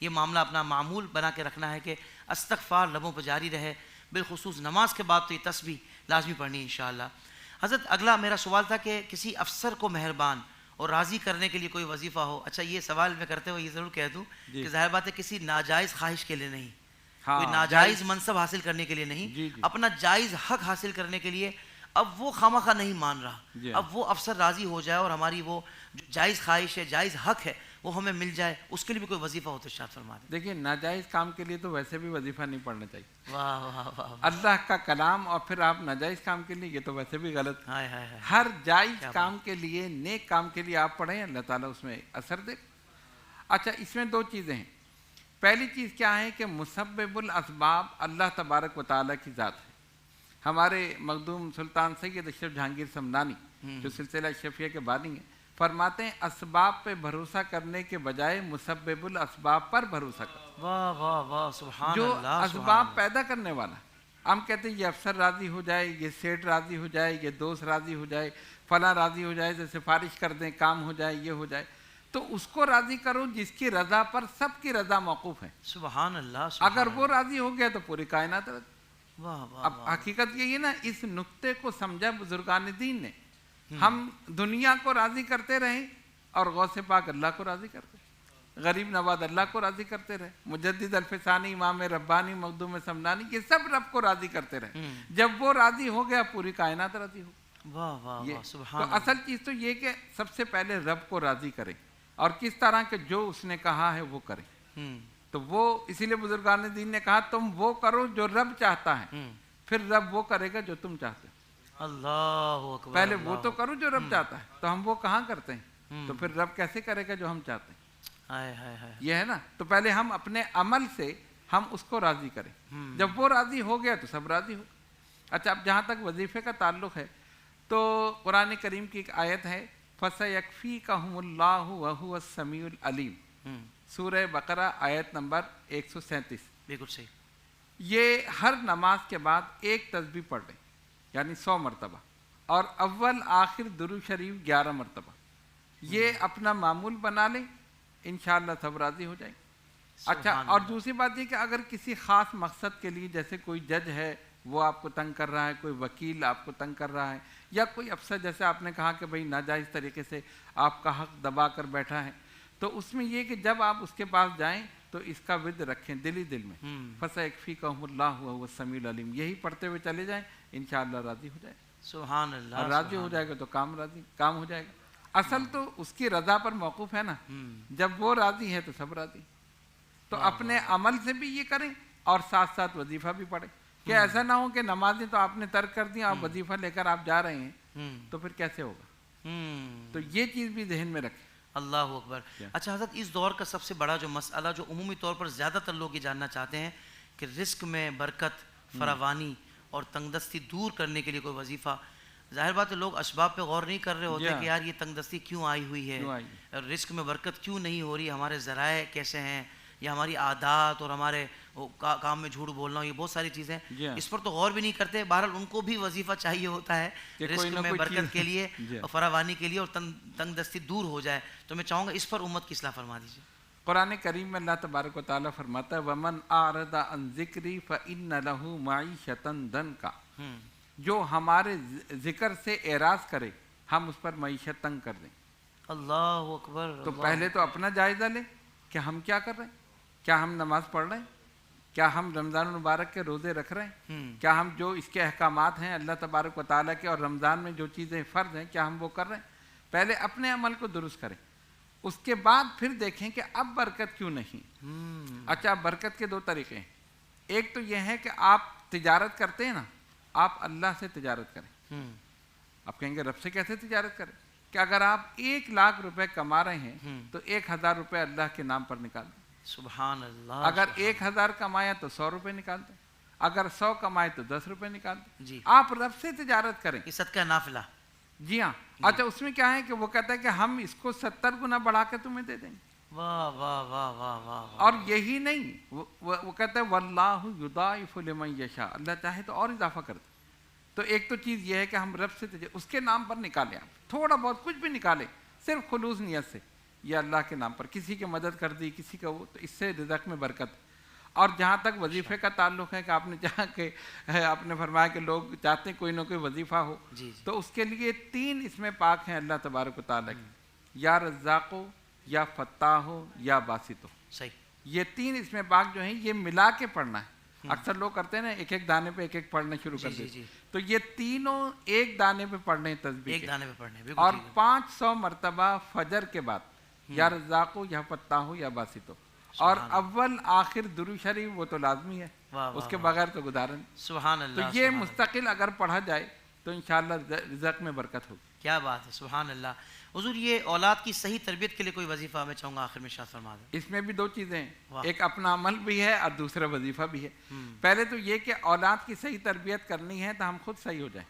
یہ معاملہ اپنا معمول بنا کے رکھنا ہے کہ استغفار لبوں پہ جاری رہے، بالخصوص نماز کے بعد تو یہ تسبیح لازمی پڑھنی ہے انشاءاللہ۔ حضرت اگلا میرا سوال تھا کہ کسی افسر کو مہربان اور راضی کرنے کے لیے کوئی وظیفہ ہو۔ اچھا یہ سوال میں کرتے ہوئے یہ ضرور کہہ دوں کہ ظاہر بات ہے کسی ناجائز خواہش کے لیے نہیں، کوئی ناجائز منصب حاصل کرنے کے لیے نہیں، اپنا جائز حق حاصل کرنے کے لیے۔ اب وہ خواہ نہیں مان رہا، اب وہ افسر راضی ہو جائے اور ہماری وہ جو جائز خواہش ہے، جائز حق ہے، وہ ہمیں مل جائے، اس کے لیے بھی کوئی وظیفہ ہو تو ارشاد فرما دیں۔ دیکھیے ناجائز کام کے لیے تو ویسے بھی وظیفہ نہیں پڑھنا چاہیے، واہ واہ واہ، اللہ کا کلام، اور پھر آپ ناجائز کام کے لیے، یہ تو ویسے بھی غلط۔ ہائے ہائے ہائے، ہر جائز کام کے لیے، نیک کام کے لیے آپ پڑھیں، اللہ تعالیٰ اس میں اثر دے۔ اچھا اس میں دو چیزیں ہیں۔ پہلی چیز کیا ہے کہ مسبب الاسباب اللہ تبارک و تعالیٰ کی ذات ہے۔ ہمارے مخدوم سلطان سید اشرف جہانگیر سمنانی جو سلسلہ اشرفیہ کے بانی ہیں، فرماتے ہیں اسباب پہ بھروسہ کرنے کے بجائے مسبب الاسباب پر بھروسہ کرو۔ واہ واہ واہ، سبحان جو اللہ، اسباب پیدا کرنے والا، ہم کہتے ہیں یہ افسر راضی ہو جائے، یہ سیٹ راضی ہو جائے، یہ دوست راضی ہو جائے، فلاں راضی ہو جائے، جیسے سفارش کر دیں، کام ہو جائے، یہ ہو جائے، تو اس کو راضی کرو جس کی رضا پر سب کی رضا موقوف ہے۔ سبحان اللہ، اگر وہ راضی ہو گیا تو پوری کائنات راضی۔ واہ واہ، اب حقیقت یہی ہے نا، اس نقطے کو سمجھا بزرگان دین نے۔ ہم دنیا کو راضی کرتے رہیں اور غوث پاک اللہ کو راضی کرتے، غریب نواز اللہ کو راضی کرتے رہے، مجدد الفسانی، امام ربانی، مخدوم سمنانی، یہ سب رب کو راضی کرتے رہے۔ جب وہ راضی ہو گیا پوری کائنات راضی ہو۔ واہ واہ واہ، تو سبحان اصل چیز تو یہ کہ سب سے پہلے رب کو راضی کرے، اور کس طرح کہ جو اس نے کہا ہے وہ کرے۔ تو وہ اسی لیے بزرگان دین نے کہا تم وہ کرو جو رب چاہتا ہے، پھر رب وہ کرے گا جو تم چاہتے ہو۔ اللہ اکبر، پہلے وہ تو کرو جو رب چاہتا ہے، تو ہم وہ کہاں کرتے ہیں، تو پھر رب کیسے کرے گا جو ہم چاہتے ہیں۔ ہائے ہائے ہائے، یہ ہے نا، تو پہلے ہم اپنے عمل سے ہم اس کو راضی کریں، جب وہ راضی ہو گیا تو سب راضی ہو۔ اچھا اب جہاں تک وظیفے کا تعلق ہے تو قرآن کریم کی ایک آیت ہے فَسَيَكْفِيكَهُمُ اللَّهُ وَهُوَ السَّمِيعُ الْعَلِيمُ، سورہ بقرہ آیت نمبر 137۔ بالکل صحیح۔ یہ ہر نماز کے بعد ایک تسبیح پڑھ لیں، یعنی 100 مرتبہ، اور اول آخر درود شریف 11 مرتبہ، یہ اپنا معمول بنا لیں، انشاءاللہ سب راضی ہو جائیں۔ اچھا اور دوسری بات یہ کہ اگر کسی خاص مقصد کے لیے، جیسے کوئی جج ہے وہ آپ کو تنگ کر رہا ہے، کوئی وکیل آپ کو تنگ کر رہا ہے، یا کوئی افسر جیسے آپ نے کہا کہ بھئی ناجائز طریقے سے آپ کا حق دبا کر بیٹھا ہے، تو اس میں یہ کہ جب آپ اس کے پاس جائیں تو اس کا ورد رکھیں دل ہی دل میں، فَسَيَكْفِيكَهُمُ اللَّهُ وَهُوَ السَّمِيعُ الْعَلِيمُ، یہی پڑھتے ہوئے چلے جائیں، انشاءاللہ راضی ہو جائے۔ سبحان اللہ، اور راضی ہو جائے گا تو کام ہو جائے گا۔ اصل تو اس کی رضا پر موقوف ہے نا، جب وہ راضی ہے تو سب راضی۔ تو اپنے عمل سے بھی یہ کریں اور ساتھ ساتھ وظیفہ بھی پڑھیں، کہ ایسا نہ ہو کہ نمازیں تو آپ نے ترک کر دی اور وظیفہ لے کر آپ جا رہے ہیں، تو پھر کیسے ہوگا۔ تو یہ چیز بھی ذہن میں رکھیں۔ اللہ اکبر۔ اچھا حضرت اس دور کا سب سے بڑا جو مسئلہ جو عمومی طور پر زیادہ تر لوگ یہ جاننا چاہتے ہیں کہ رزق میں برکت، فراوانی اور تنگ دستی دور کرنے کے لیے کوئی وظیفہ، ظاہر بات ہے لوگ اسباب پہ غور نہیں کر رہے ہوتے کہ یار یہ تنگ دستی کیوں آئی ہوئی ہے، رزق میں برکت کیوں نہیں ہو رہی، ہمارے ذرائع کیسے ہیں، یا ہماری عادات اور ہمارے کام میں جھوٹ بولنا، یہ بہت ساری چیزیں، اس پر تو غور بھی نہیں کرتے۔ بہرحال ان کو بھی وظیفہ چاہیے ہوتا ہے رزق میں برکت کے لیے اور فراوانی کے لیے، اور تنگ دستی دور ہو جائے۔ تو میں چاہوں گا اس پر امت کی اصلاح فرما دیجیے۔ قرآن کریم میں اللہ تبارک و تعالیٰ فرماتا ہے وَمَنْ أَعْرَضَ عَنْ ذِكْرِي فَإِنَّ لَهُ مَعِيشَةً ضَنْكًا، جو ہمارے ذکر سے اعراض کرے ہم اس پر معیشت تنگ کر دیں۔ اللہ اکبر۔ تو پہلے تو اپنا جائزہ لیں کہ ہم کیا کر رہے ہیں، کیا ہم نماز پڑھ رہے ہیں، کیا ہم رمضان المبارک کے روزے رکھ رہے ہیں، کیا ہم جو اس کے احکامات ہیں اللہ تبارک و تعالیٰ کے اور رمضان میں جو چیزیں فرض ہیں کیا ہم وہ کر رہے ہیں۔ پہلے اپنے عمل کو درست کریں، اس کے بعد پھر دیکھیں کہ اب برکت کیوں نہیں۔ اچھا برکت کے دو طریقے ہیں، ایک تو یہ ہے کہ آپ تجارت کرتے ہیں نا، آپ اللہ سے تجارت کریں۔ آپ کہیں گے رب سے کیسے تجارت کریں، کہ اگر آپ 1,00,000 روپے کما رہے ہیں تو 1,000 روپے اللہ کے نام پر نکال دیں۔ سبحان اللہ۔ اگر 1,000 کمایا تو 100 روپے نکال دیں، اگر 100 کمائے تو 10 روپے نکال دیں۔ جی آپ رب سے تجارت کریں۔ یہ صدقہ نافلہ۔ جی ہاں۔ اچھا اس میں کیا ہے کہ وہ کہتا ہے کہ ہم اس کو 70 گنا بڑھا کے تمہیں دے دیں گے۔ واہ واہ واہ واہ واہ۔ اور یہی نہیں، وہ کہتا ہے واللہ یضاعف لمن یشاء، اللہ چاہے تو اور اضافہ کر دے۔ تو ایک تو چیز یہ ہے کہ ہم رب سے اس کے نام پر نکالیں، آپ تھوڑا بہت کچھ بھی نکالیں، صرف خلوص نیت سے یہ اللہ کے نام پر کسی کی مدد کر دی کسی کا وہ، تو اس سے رزق میں برکت. اور جہاں تک وظیفے کا تعلق ہے کہ آپ نے چاہا کہ آپ نے فرمایا کہ لوگ چاہتے ہیں کوئی نہ کوئی وظیفہ ہو، تو اس کے لیے 3 اس میں پاک ہیں اللہ تبارک و تعالیٰ کی، یا رزاق ہو یا فتاح ہو یا باسط ہو. صحیح. یہ 3 اس میں پاک جو ہیں یہ ملا کے پڑھنا ہے. اکثر لوگ کرتے ہیں نا ایک ایک دانے پہ ایک ایک پڑھنا شروع کر دیتے، تو یہ تینوں ایک دانے پہ پڑھنے تسبیح ایک دانے پہ پڑھنے. اور 500 مرتبہ فجر کے بعد یا رزاق ہو یا فتاح ہو یا باسط ہو. اور اول آخر درود شریف وہ تو لازمی ہے، اس کے بغیر تو گزارا نہیں. سبحان اللہ. تو یہ مستقل اگر پڑھا جائے تو انشاءاللہ رزق میں برکت ہوگی. کیا بات ہے، سبحان اللہ. حضور یہ اولاد کی صحیح تربیت کے لیے کوئی وظیفہ میں چاہوں گا آخر میں ارشاد فرما دیں. اس میں بھی 2 چیزیں ہیں، ایک اپنا عمل بھی ہے اور دوسرا وظیفہ بھی ہے. پہلے تو یہ کہ اولاد کی صحیح تربیت کرنی ہے تو ہم خود صحیح ہو جائیں.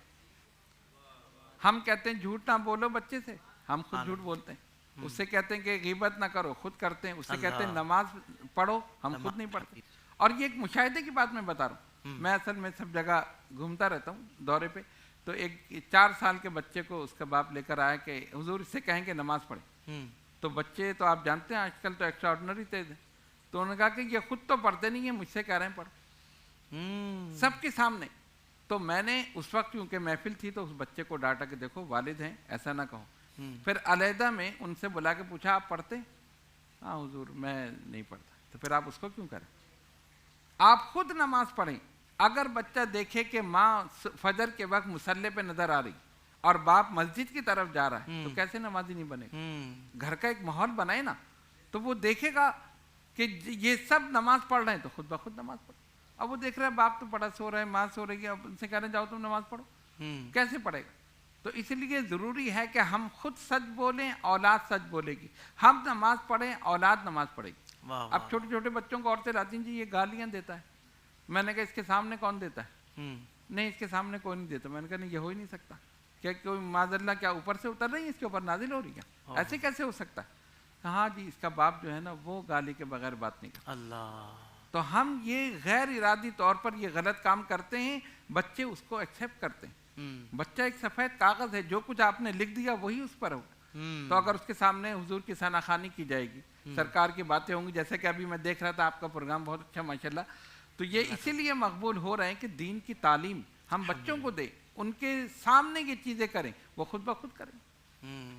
ہم کہتے ہیں جھوٹ نہ بولو بچے سے، ہم خود جھوٹ بولتے ہیں. اس سے کہتے ہیں کہ غیبت نہ کرو، خود کرتے ہیں. اس سے کہتے ہیں نماز پڑھو، ہم خود نہیں پڑھتے. اور یہ ایک مشاہدے کی بات میں بتا رہا ہوں. میں اصل میں سب جگہ گھومتا رہتا ہوں دورے پہ. تو ایک 4 سال کے بچے کو اس کا باپ لے کر آیا کہ حضور اس سے کہیں کہ نماز پڑھے. تو بچے تو آپ جانتے ہیں آج کل تو ایکسٹرا آرڈنری تیز ہیں. تو انہوں نے کہا کہ یہ خود تو پڑھتے نہیں ہیں، مجھ سے کہہ رہے ہیں پڑھو سب کے سامنے. تو میں نے اس وقت کیونکہ محفل تھی تو اس بچے کو ڈانٹا کہ دیکھو والد ہیں ایسا نہ کہو. پھر علیحدہ میں ان سے بلا کے پوچھا آپ پڑھتے ہیں؟ ہاں حضور میں نہیں پڑھتا. تو پھر آپ اس کو کیوں کریں؟ آپ خود نماز پڑھیں. اگر بچہ دیکھے کہ ماں فجر کے وقت مصلی پہ نظر آ رہی اور باپ مسجد کی طرف جا رہا ہے تو کیسے نمازی نہیں بنے گا؟ گھر کا ایک ماحول بنائے نا تو وہ دیکھے گا کہ یہ سب نماز پڑھ رہے ہیں تو خود بخود نماز پڑھو. اب وہ دیکھ رہا ہے باپ تو بڑا سو رہا ہے، ماں سو رہی ہے، اب ان سے کہہ رہے ہیں جاؤ تم نماز پڑھو. کیسے پڑھے گا؟ تو اس لیے ضروری ہے کہ ہم خود سچ بولیں، اولاد سچ بولے گی. ہم نماز پڑھیں، اولاد نماز پڑھے گی. اب چھوٹے چھوٹے بچوں کو عورتیں لاتی ہیں جی یہ گالیاں دیتا ہے. میں نے کہا اس کے سامنے کون دیتا ہے؟ نہیں اس کے سامنے کوئی نہیں دیتا. میں نے کہا نہیں یہ ہو ہی نہیں سکتا. کیا کوئی معاذ اللہ کیا اوپر سے اتر رہی ہے اس کے اوپر نازل ہو رہی ہے؟ ایسے کیسے ہو سکتا ہے؟ ہاں جی اس کا باپ جو ہے نا وہ گالی کے بغیر بات نہیں کرتا. اللہ. تو ہم یہ غیر ارادی طور پر یہ غلط کام کرتے ہیں، بچے اس کو ایکسیپٹ کرتے ہیں. بچہ ایک سفید کاغذ ہے، جو کچھ آپ نے لکھ دیا وہی اس پر ہوگا. تو اگر اس کے سامنے حضور کی ثنا خوانی کی جائے گی، سرکار کی باتیں ہوں گی، جیسے کہ ابھی میں دیکھ رہا تھا آپ کا پروگرام بہت اچھا ماشاءاللہ. تو یہ اسی لیے مقبول ہو رہے ہیں کہ دین کی تعلیم ہم بچوں کو دیں، ان کے سامنے یہ چیزیں کریں، وہ خود بخود کریں.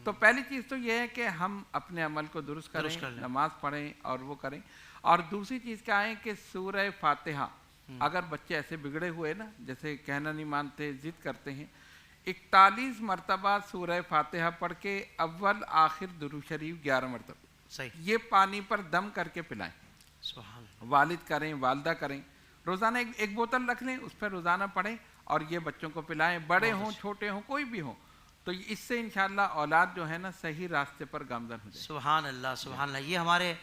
تو پہلی چیز تو یہ ہے کہ ہم اپنے عمل کو درست کریں، نماز پڑھیں اور وہ کریں. اور دوسری چیز کیا ہے کہ سورہ فاتحہ اگر بچے ایسے بگڑے ہوئے نا جیسے کہنا نہیں مانتے، ضد کرتے ہیں، 41 مرتبہ سورہ فاتحہ پڑھ کے اول آخر درود شریف 11 مرتبہ صحیح یہ پانی پر دم کر کے پلائیں. سبحان. والد کریں، والدہ کریں. روزانہ ایک بوتل رکھ لیں، اس پر روزانہ پڑھیں اور یہ بچوں کو پلائیں، بڑے ہوں چھوٹے ہوں کوئی بھی ہوں. تو اس سے انشاءاللہ اولاد جو ہے نا صحیح راستے پر گامزن ہو جائے. سبحان اللہ سبحان اللہ. یہ ہمارے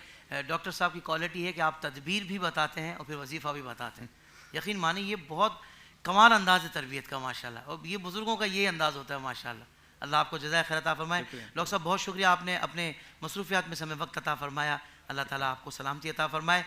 ڈاکٹر صاحب کی کوالٹی ہے کہ آپ تدبیر بھی بتاتے ہیں اور پھر وظیفہ بھی بتاتے ہیں. یقین مانیں یہ بہت کمال انداز ہے تربیت کا ماشاءاللہ. اور یہ بزرگوں کا یہ انداز ہوتا ہے ماشاءاللہ. اللہ آپ کو جزائے خیر عطا فرمائے. ڈاکٹر صاحب بہت شکریہ، آپ نے اپنے مصروفیات میں سے ہمیں وقت عطا فرمایا. اللہ تعالیٰ آپ کو سلامتی عطا فرمائے.